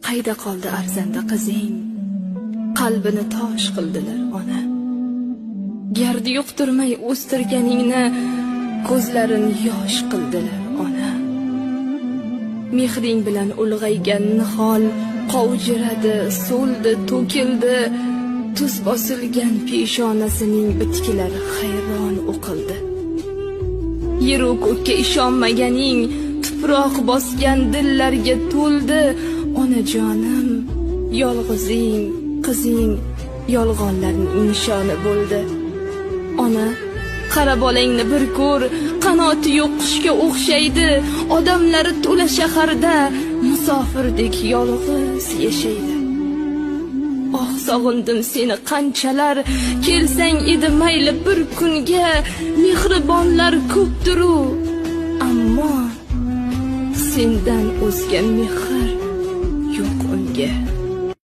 Qayda qoldi arzanda qizing? Qalbini tosh qildilar ona. Gardi yuqtirmay o'stirganingni ko'zlarini yosh qildilar ona. Mehring bilan ulg'aygan nihol qovjiradi, so'ldi, to'kildi. Tuz bosilgan peshonasining bitklari hayron o'qildi. Yer-u ko'kka ishonmaganing tuproq bosgan dillarga to'ldi. Onajonim, yolg'izing, qizing yolg'onlarning nishoni bo'ldi. Ona, qara bolangni bir ko'r, qanoti yo'q qushga o'xshaydi. Odamlari to'la shaharda musofirdek yolg'iz yashaydi. Oh, sog'indim seni qanchalar, kelsang edi mayli bir kunga. Mehribonlar ko'pdir-u, ammo sendan o'zga mehr yo'q unga.